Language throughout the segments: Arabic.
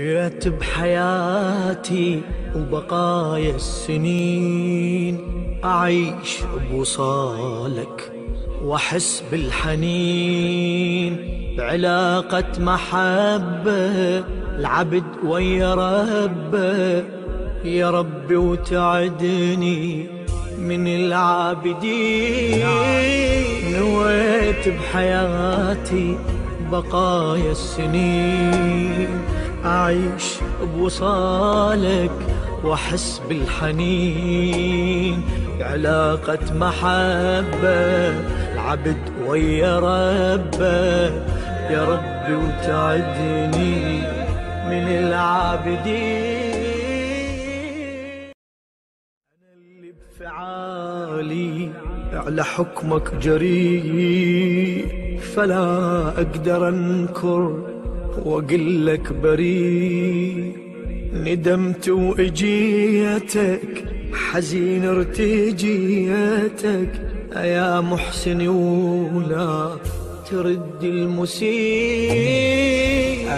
نويت بحياتي وبقايا السنين أعيش بوصالك وأحس بالحنين، بعلاقة محبة العبد ويا ربه، يا ربي وتعدني من العابدين. نويت بحياتي بقايا السنين أعيش بوصالك وأحس بالحنين، علاقة محبة العبد ويا ربه، يا ربي وتعدني من العابدين. أنا اللي بفعالي على حكمك جريء، فلا أقدر أنكر وأقول لك بريء. ندمت وإجيتك حزين ارتجيتك يا محسن، ولا ترد المسيء.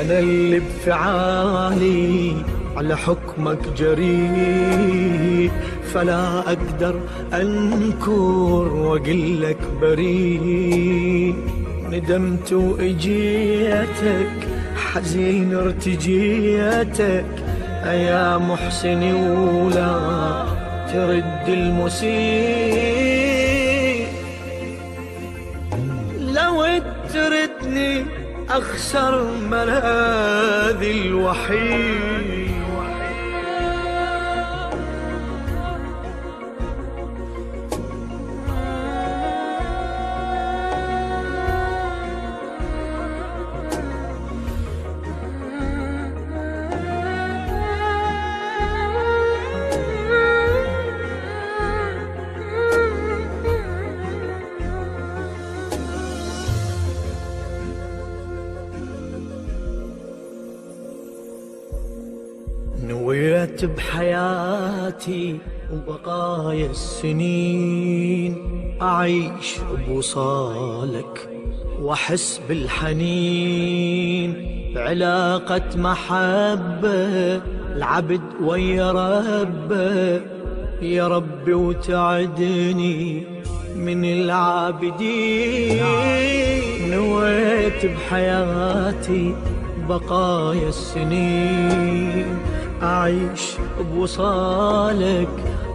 أنا اللي بفعالي على حكمك جريء، فلا أقدر أنكر وأقول لك بريء. ندمت وإجيتك حزين ارتجيتك يا محسن، ولا ترد المسيء. لو تردني أخسر ملاذي الوحيد، نويت بحياتي وبقايا السنين أعيش بوصالك وأحس بالحنين، بعلاقة محبة العبد ويا ربه، يا ربي وتعدني من العابدين. نويت بحياتي بقايا السنين أعيش بوصالك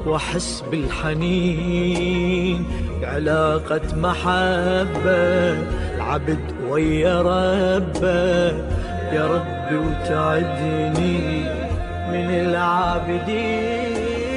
وأحس بالحنين، علاقة محبة العبد ويا ربه، يا ربي وتعدني من العابدين.